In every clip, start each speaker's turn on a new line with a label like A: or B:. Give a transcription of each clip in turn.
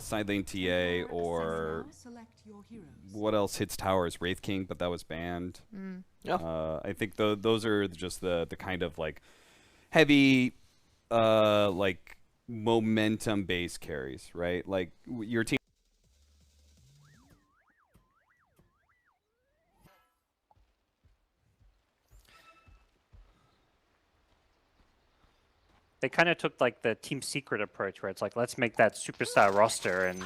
A: side lane TA, or what else hits towers? Wraith King, but that was banned.
B: Yeah.
A: I think those are just the kind of like heavy, like momentum based carries, right? Like your team.
C: They kind of took like the team secret approach, where it's like, let's make that superstar roster. And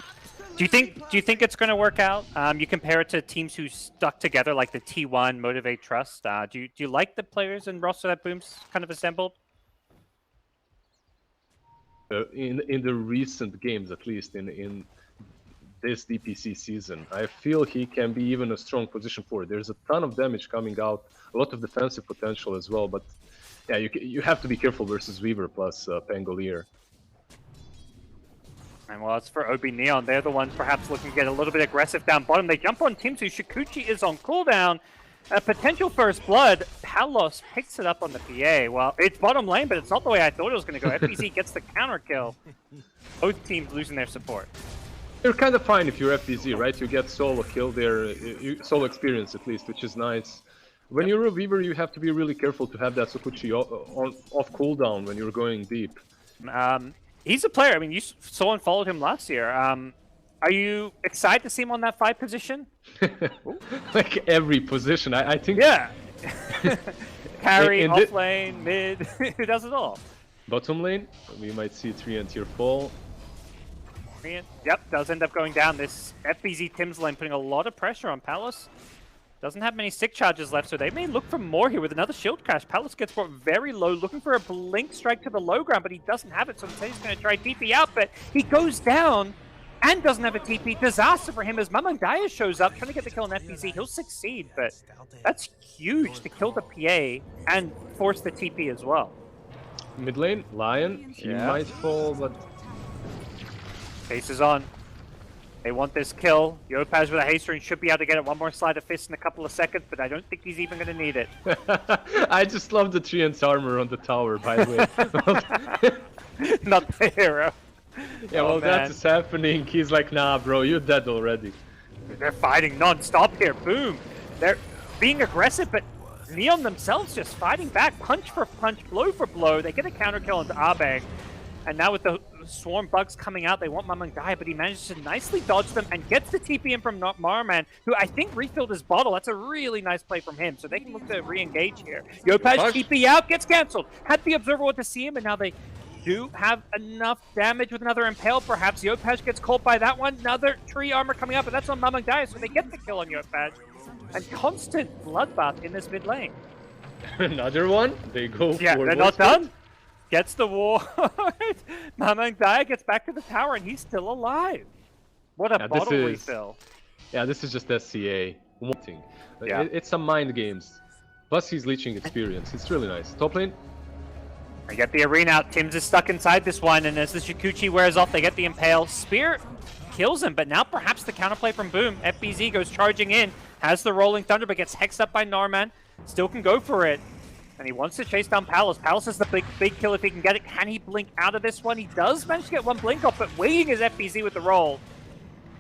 C: do you think it's going to work out? You compare it to teams who stuck together, like the T1, Motivate, Trust. Do you like the players and roster that Boom's kind of assembled?
D: In the recent games, at least in this DPC season, I feel he can be even a strong position forward. There's a ton of damage coming out, a lot of defensive potential as well, but yeah, you have to be careful versus Weaver plus Pangolier.
C: And well, it's for OB Neon. They're the ones perhaps looking to get a little bit aggressive down bottom. They jump on Team 2. Shikuchi is on cooldown. A potential first blood. Palos picks it up on the PA. Well, it's bottom lane, but it's not the way I thought it was going to go. FBZ gets the counter kill. Both teams losing their support.
D: You're kind of fine if you're FBZ, right? You get solo kill there, solo experience at least, which is nice. When you're a Weaver, you have to be really careful to have that Sokuchi off cooldown when you're going deep.
C: He's a player. I mean, you saw and followed him last year. Are you excited to see him on that 5 position?
D: Like every position, I think.
C: Yeah. Carry, off lane, mid, he does it all.
D: Bottom lane, we might see Treant here fall.
C: Treant, yep, does end up going down. This FBZ Tim's lane putting a lot of pressure on Palos. Doesn't have many stick charges left, so they may look for more here with another shield crash. Palos gets brought very low, looking for a blink strike to the low ground, but he doesn't have it, so instead he's going to try TP out, but he goes down and doesn't have a TP. Disaster for him as Mamangaya shows up, trying to get the kill on FBZ. He'll succeed, but that's huge to kill the PA and force the TP as well.
D: Mid lane, Lion, he might fall, but...
C: Face is on. They want this kill. Yopaj with a haste ring should be able to get it one more slide of fist in a couple of seconds, but I don't think he's even going to need it.
D: I just love the Treant's armor on the tower, by the
C: way. Not the hero.
D: Yeah, well, that's happening. He's like, nah, bro, you're dead already.
C: They're fighting non-stop here. Boom. They're being aggressive, but Neon themselves just fighting back. Punch for punch, blow for blow. They get a counter kill into Abeng. And now with the swarm bugs coming out, they want Mamangaya, but he manages to nicely dodge them and gets the TP in from Marman, who I think refilled his bottle. That's a really nice play from him, so they can look to re-engage here. Yopaj TP out, gets cancelled. Had the Observer want to see him, and now they do have enough damage with another Impale. Perhaps Yopaj gets caught by that one. Another tree armor coming up, and that's on Mamangaya, so they get the kill on Yopaj. And constant bloodbath in this mid lane.
D: Another one? They go for...
C: Yeah, they're not done. Gets the ward. Mamangaya gets back to the tower and he's still alive. What a bottle refill.
D: Yeah, this is just SCA. Wanting. Yeah. It's some mind games. Plus he's leeching experience. It's really nice. Top lane.
C: They get the arena out. Tims is stuck inside this one, and as the Shikuchi wears off, they get the Impale. Spear kills him, but now perhaps the counterplay from Boom. FBZ goes charging in, has the Rolling Thunder, but gets hexed up by Narman. Still can go for it. And he wants to chase down Palos. Palos is the big kill if he can get it. Can he blink out of this one? He does manage to get one blink off, but waiting is FBZ with the roll.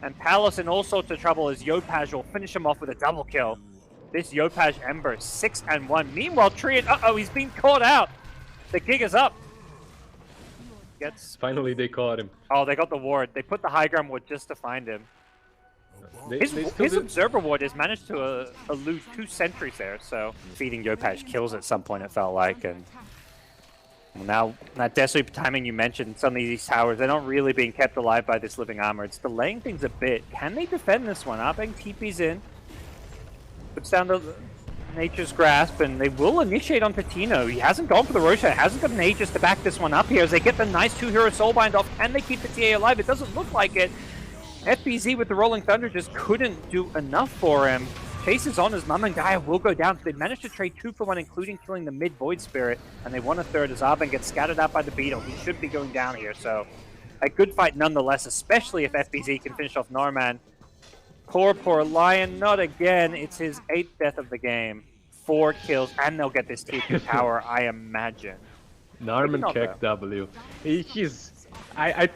C: And Palos in all sorts of trouble as Yopaj will finish him off with a double kill. This Yopaj Ember, 6-1. Meanwhile, Treant, uh-oh, he's been caught out. The gig is up.
D: Finally, they caught him.
C: Oh, they got the ward. They put the high ground ward just to find him. His Observer ward has managed to elude 2 sentries there, so feeding Yopaj kills at some point, it felt like. And well, now, that Desolate timing you mentioned, suddenly these towers, they're not really being kept alive by this living armor. It's delaying things a bit. Can they defend this one? Abeng TP's in. Puts down the Nature's Grasp, and they will initiate onto Tino. He hasn't gone for the Roshan, hasn't got an Aegis to back this one up here as they get the nice 2-hero Soulbind off. Can they keep the TA alive? It doesn't look like it. FBZ with the Rolling Thunder just couldn't do enough for him. Chase is on as Mamangaya will go down. So they managed to trade 2 for 1, including killing the mid Void Spirit, and they won a third as Abeng gets scattered out by the Beetle. He should be going down here, so a good fight nonetheless, especially if FBZ can finish off Narman. Poor Lion, not again. It's his 8th death of the game. 4 kills, and they'll get this TP tower, I imagine.
D: Narman Keck W. I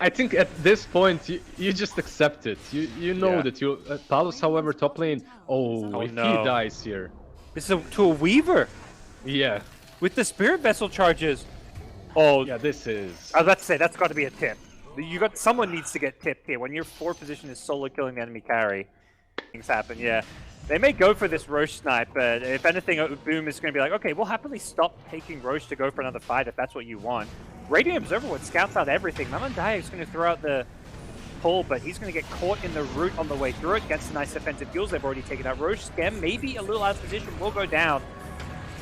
D: think at this point you just accept it. You know that you Palos, however, top lane. Oh, if he dies here.
C: This is to a Weaver.
D: Yeah.
C: With the Spirit Vessel charges. Oh.
D: Yeah, this is.
C: I was about to say that's got to be a tip. Someone needs to get tipped here when your 4 position is solo killing the enemy carry. Things happen. Yeah. They may go for this Roche snipe, but if anything, Boom is going to be like, okay, we'll happily stop taking Roche to go for another fight if that's what you want. Radiant Observerwood scouts out everything. Mamandaya is going to throw out the pull, but he's going to get caught in the root on the way through it. Gets nice defensive kills. They've already taken out Roche. Scam, maybe a little out of position, will go down.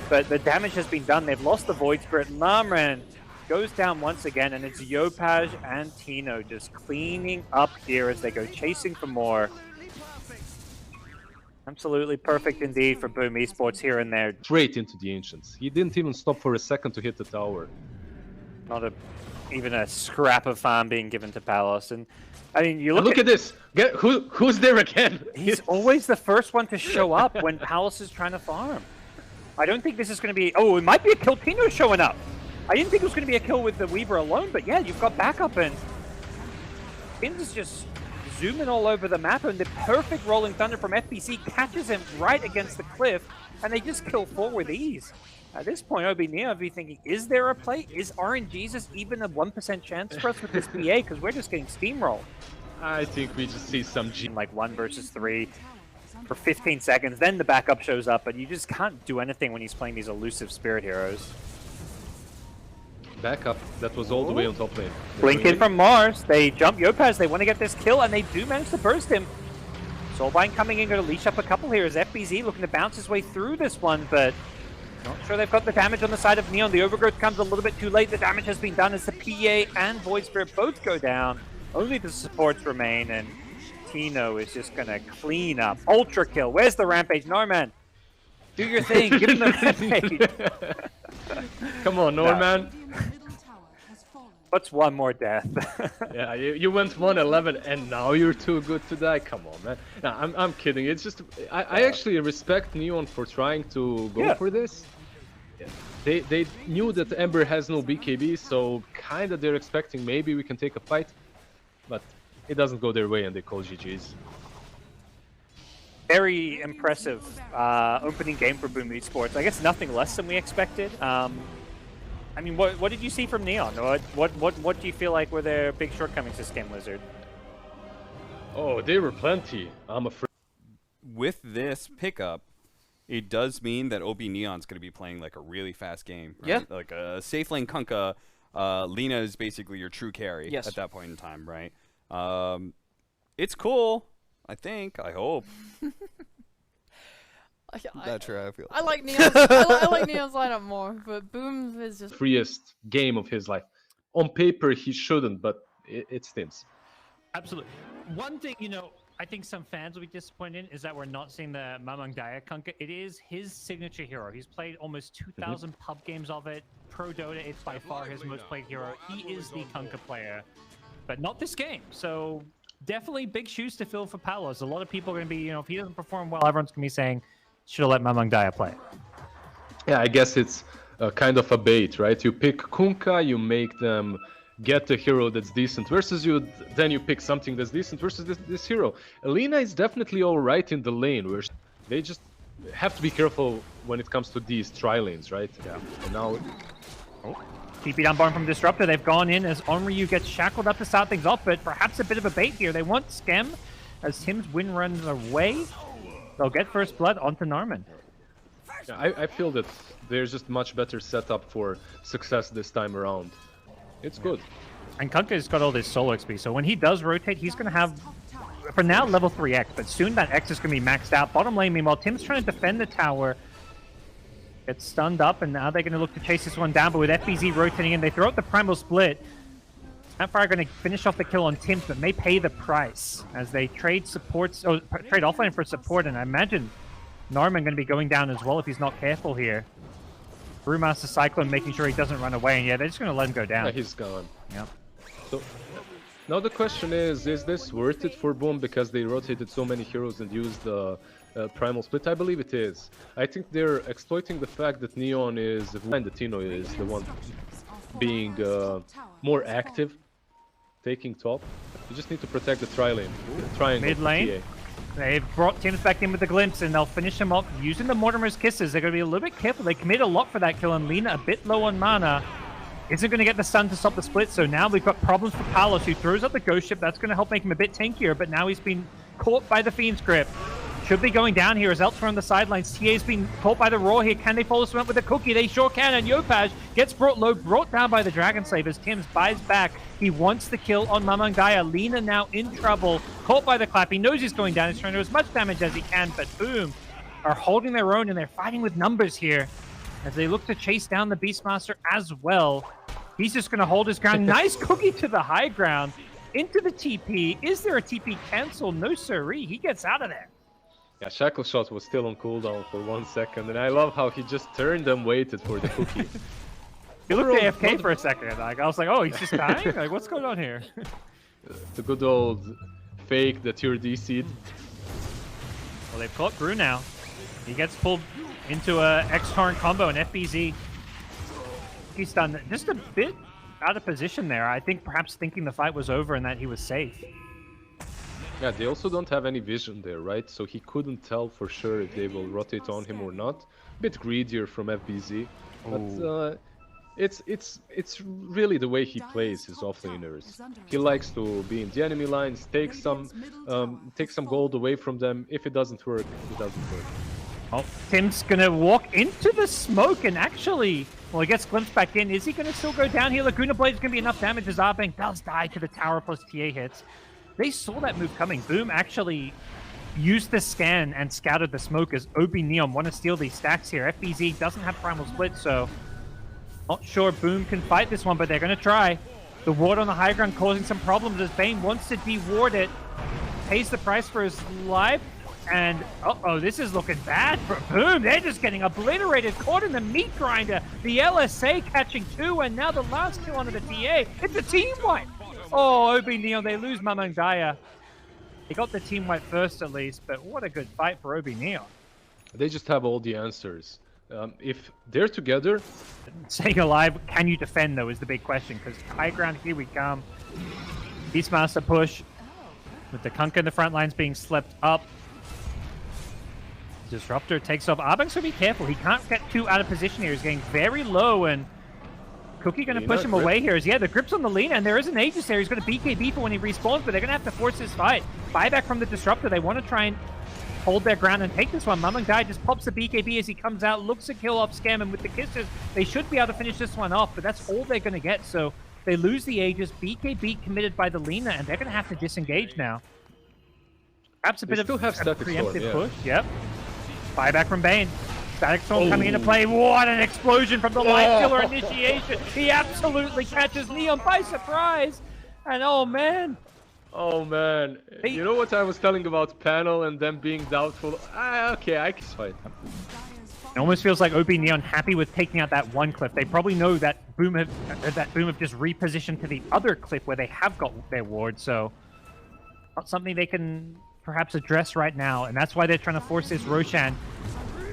C: But the damage has been done. They've lost the Void Spirit. Lamran goes down once again, and it's Yopaj and Tino just cleaning up here as they go chasing for more. Absolutely perfect indeed for Boom Esports here and there.
D: Straight into the Ancients. He didn't even stop for a second to hit the tower.
C: Not even a scrap of farm being given to Palos. And I mean, you look
D: at this. Who's there again?
C: He's always the first one to show up when Palos is trying to farm. I don't think this is going to be... Oh, it might be a kill. Tino showing up. I didn't think it was going to be a kill with the Weaver alone, but yeah, you've got backup, and Tim's just zooming all over the map, and the perfect Rolling Thunder from FBC catches him right against the cliff, and they just kill 4 with ease. At this point, Obi Neo would be thinking, is there a play? Is RNG just even a 1% chance for us with this BA? Because we're just getting steamrolled.
D: I think we just see some
C: like 1 versus 3 for 15 seconds, then the backup shows up, but you just can't do anything when he's playing these elusive Spirit Heroes.
D: Backup, that was all the way on top lane.
C: Blink in from Mars, they jump Yopaj, they want to get this kill, and they do manage to burst him. Soulbind coming in, going to leash up a couple here as FBZ looking to bounce his way through this one, but not sure they've got the damage on the side of Neon. The Overgrowth comes a little bit too late. The damage has been done as the PA and Void Spirit both go down. Only the supports remain, and Tino is just going to clean up. Ultra kill. Where's the Rampage? Norman, do your thing. Give him the Rampage.
D: Come on, Norman.
C: What's one more death?
D: Yeah, you went 1-11 and now you're too good to die. Come on, man. No, I'm kidding. It's just I actually respect Neon for trying to go for this. Yeah. They knew that Ember has no BKB, so kinda they're expecting maybe we can take a fight, but it doesn't go their way and they call GG's.
C: Very impressive opening game for Boom Esports. I guess nothing less than we expected. I mean, what did you see from Neon? What do you feel like were their big shortcomings this game, Lizzard?
D: Oh, they were plenty. I'm afraid.
A: With this pickup, it does mean that OB Neon's going to be playing like a really fast game. Right?
B: Yeah.
A: Like a safe lane Kunkka, Lina is basically your true carry at that point in time, right? It's cool. I think. I hope.
B: Not sure how I feel. I like Neon's lineup more, but Boom's is just
D: freest game of his life. On paper, he shouldn't, but it stinks.
E: Absolutely. One thing, I think some fans will be disappointed in is that we're not seeing the Mamandaya Kunkka. It is his signature hero. He's played almost 2,000 pub games of it. Pro Dota, it's by far his most played hero. He is the Kunkka player, but not this game. So definitely big shoes to fill for Palos. A lot of people are going to be, if he doesn't perform well, everyone's going to be saying, should have let Mamandaya play.
D: Yeah, I guess it's kind of a bait, right? You pick Kunkka, you make them get a hero that's decent versus you, then you pick something that's decent versus this hero. Alina is definitely alright in the lane, where they just have to be careful when it comes to these tri-lanes, right?
C: Yeah.
D: And now...
C: TP down bottom from Disruptor. They've gone in as Onryu gets shackled up to start things off, but perhaps a bit of a bait here. They want Schem as Tim's win runs away. They'll get first blood onto Norman.
D: Yeah, I feel that there's just much better setup for success this time around. It's good.
C: And Kunkka's got all this solo XP, so when he does rotate, he's going to have, for now, level 3X, but soon that X is going to be maxed out. Bottom lane, meanwhile, Tim's trying to defend the tower. Gets stunned up, and now they're going to look to chase this one down, but with FBZ rotating in, they throw out the Primal Split. Snapfire are going to finish off the kill on Tim's, but may pay the price as they trade supports, trade offlane for support, and I imagine Norman going to be going down as well if he's not careful here. Brewmaster Cyclone making sure he doesn't run away, and yeah, they're just going to let him go down.
D: Yeah, he's gone.
C: Yep.
D: So, now the question is this worth it for Boom because they rotated so many heroes and used the Primal Split? I believe it is. I think they're exploiting the fact that Neon is, and the Tino is the one being more active, taking top. You just need to protect the triangle.
C: Mid lane. They've brought Tim's back in with the glimpse, and they'll finish him off using the Mortimer's Kisses. They're going to be a little bit careful. They commit a lot for that kill, and Lina a bit low on mana. Isn't going to get the stun to stop the split, so now we've got problems for Palos, who throws up the Ghost Ship. That's going to help make him a bit tankier, but now he's been caught by the Fiend's grip. Should be going down here as Elts are on the sidelines. TA's been caught by the Roar here. Can they follow him up with a cookie? They sure can, and Yopaj gets brought low, brought down by the Dragon Slavers. Tims buys back. He wants the kill on Mamangaya. Lina now in trouble, caught by the clap. He knows he's going down. He's trying to do as much damage as he can, but boom, are holding their own, and they're fighting with numbers here as they look to chase down the Beastmaster as well. He's just going to hold his ground. Nice cookie to the high ground. Into the TP. Is there a TP cancel? No siree. He gets out of there.
D: Yeah, Shackle Shot was still on cooldown for 1 second, and I love how he just turned and waited for the cookie.
C: He looked AFK for a second. Like, I was like, oh, he's just dying? Like, what's going on here?
D: The good old fake that you're DC'd.
C: Well, they've caught Brew now. He gets pulled into a X-Torrent combo, and FBZ. He's done just a bit out of position there. I think perhaps thinking the fight was over and that he was safe.
D: Yeah, they also don't have any vision there, right? So he couldn't tell for sure if they will rotate on him or not. A bit greedier from FBZ, but it's really the way he plays his offlaners. He likes to be in the enemy lines, take some gold away from them. If it doesn't work, it doesn't work.
C: Oh, Tim's gonna walk into the smoke and actually, well, he gets glimpsed back in. Is he gonna still go down here? Laguna Blade's gonna be enough damage as Arbang does die to the tower plus TA hits. They saw that move coming. Boom actually used the scan and scouted the smoke as Obi Neon want to steal these stacks here. FBZ doesn't have Primal Split, so not sure Boom can fight this one, but they're going to try. The ward on the high ground causing some problems as Bane wants to de-ward it. Pays the price for his life, and uh-oh, this is looking bad for Boom. They're just getting obliterated, caught in the meat grinder. The LSA catching 2, and now the last kill onto the TA. It's a team wipe. Oh, Obi Neon, they lose Mamangaya. They got the team wipe first at least, but what a good fight for Obi Neon.
D: They just have all the answers. If they're together...
C: Staying alive, can you defend though is the big question, because high ground, here we come. Beastmaster push, with the Kunkka in the front lines being slept up. Disruptor takes off. Arbang's gonna be careful, he can't get too out of position here. He's getting very low, and Cookie going to push him away here. The grip's on the Lina, and there is an Aegis there. He's going to BKB for when he respawns, but they're going to have to force this fight. Buyback from the Disruptor. They want to try and hold their ground and take this one. Mamangaya just pops the BKB as he comes out, looks to kill off Scam, and with the kisses, they should be able to finish this one off, but that's all they're going to get. So they lose the Aegis, BKB committed by the Lina, and they're going to have to disengage now. Perhaps a bit of a preemptive push. Yep. Buyback from Bane. Static Storm coming into play. What an explosion from the Light Killer initiation. He absolutely catches Neon by surprise. And oh man.
D: Oh man. You know what I was telling about panel and them being doubtful? Okay, I can fight.
C: It almost feels like Obi Neon happy with taking out that one cliff. They probably know that Boom have just repositioned to the other cliff where they have got their ward. So not something they can perhaps address right now. And that's why they're trying to force this Roshan.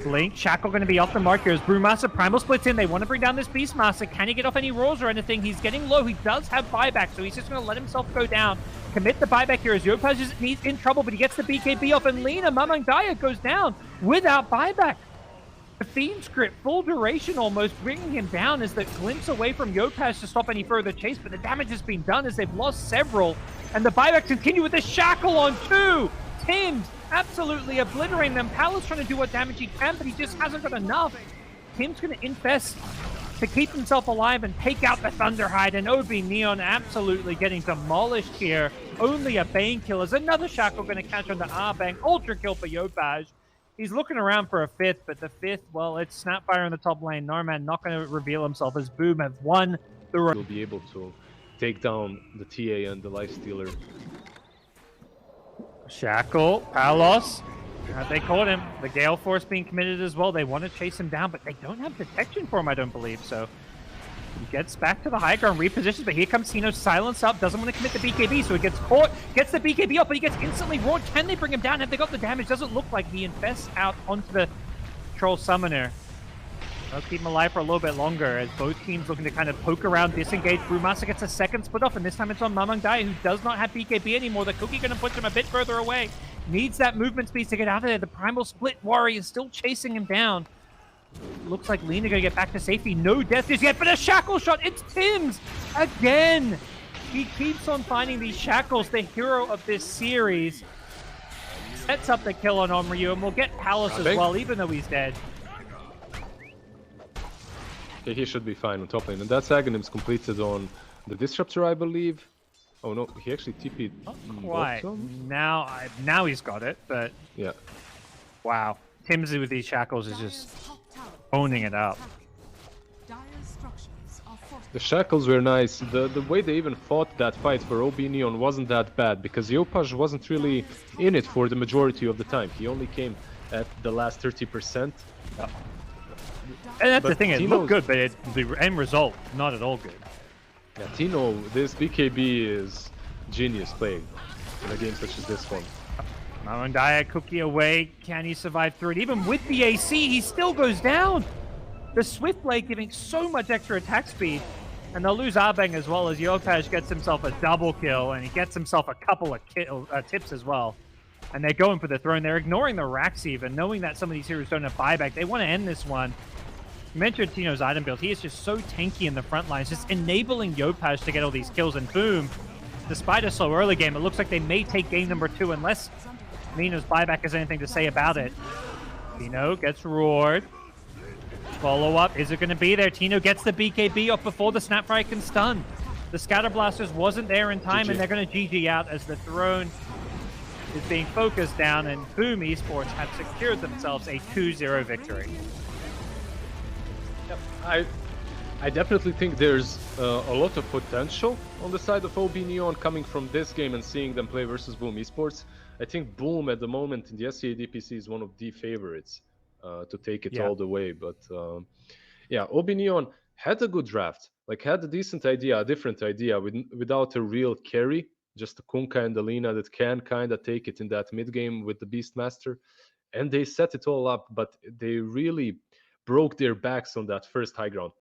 C: Blink, Shackle going to be off the mark here as Brewmaster Primal splits in. They want to bring down this Beastmaster. Can he get off any rolls or anything? He's getting low. He does have buyback, so he's just going to let himself go down. Commit the buyback here as Yopaj is in trouble, but he gets the BKB off, and Lina Mamangaya goes down without buyback. The Fiend's grip, full duration almost, bringing him down as the glimpse away from Yopaj to stop any further chase, but the damage has been done as they've lost several, and the buyback continue with the Shackle on 2. Tims absolutely obliterating them. Palos trying to do what damage he can, but he just hasn't got enough. Tim's going to infest to keep himself alive and take out the Thunderhide, and Obi Neon absolutely getting demolished here. Only a Bane kill. Is another Shackle going to catch on the Arbang. Ultra kill for Yopaj. He's looking around for a 5th, but the 5th, well, it's Snapfire in the top lane. Norman not going to reveal himself as Boom have won the race.
D: Will be able to take down the TA and the Lifestealer.
C: Shackle, Palos, they caught him. The Gale Force being committed as well. They want to chase him down, but they don't have detection for him, I don't believe. So he gets back to the high ground, repositions, but here comes Sino, silence up, doesn't want to commit the BKB, so he gets caught, gets the BKB up, but he gets instantly roared. Can they bring him down? Have they got the damage? Doesn't look like he infests out onto the Troll Summoner.
E: I'll keep him alive for a little bit longer as both teams looking to kind of poke around, disengage. Brewmaster gets a second split off, and this time it's on Mamang Dai, who does not have BKB anymore. The Cookie going to push him a bit further away. Needs that movement speed to get out of there. The Primal Split Warrior is still chasing him down. Looks like Lena going to get back to safety. No death just yet, but a shackle shot. It's Tim's again. He keeps on finding these shackles, the hero of this series. Sets up the kill on Omryu, and we'll get Palace as well, even though he's dead.
D: Okay, he should be fine on top lane. And that's Aghanim's completed on the Disruptor, I believe. Oh no, he actually TP'd.
E: Not quite. Now he's got it, but
D: yeah.
E: Wow. Tim's with these shackles is just owning it up.
D: The shackles were nice. The way they even fought that fight for OB Neon wasn't that bad, because Yopaj wasn't really in it for the majority of the time. He only came at the last 30%.
E: And that's the thing, it looked good, but the end result, not at all good.
D: Yeah, Tino, this BKB is genius playing in a game such as this one.
E: Mamandaya Cookie away. Can he survive through it? Even with the AC, he still goes down. The Swift Blade giving so much extra attack speed. And they'll lose Abeng as well, as Yopaj gets himself a double kill, and he gets himself a couple of tips as well. And they're going for the throne. They're ignoring the racks even, knowing that some of these heroes don't have buyback. They want to end this one. You mentioned Tino's item build. He is just so tanky in the front lines, just enabling Yopaj to get all these kills. And boom, despite a slow early game, it looks like they may take game number 2 unless Nino's buyback has anything to say about it. Tino gets roared. Follow-up, is it going to be there? Tino gets the BKB off before the Snapfire can stun. The Scatter Blasters wasn't there in time, and they're going to GG out as the throne is being focused down, and boom, Esports have secured themselves a 2-0 victory.
D: Yep. I definitely think there's a lot of potential on the side of OB Neon coming from this game and seeing them play versus Boom Esports. I think Boom at the moment in the SCA DPC is one of the favorites to take it all the way. But yeah, OB Neon had a good draft, like had a decent idea, a different idea without a real carry, just a Kunkka and Alina that can kind of take it in that mid game with the Beastmaster. And they set it all up, but they really broke their backs on that first high ground.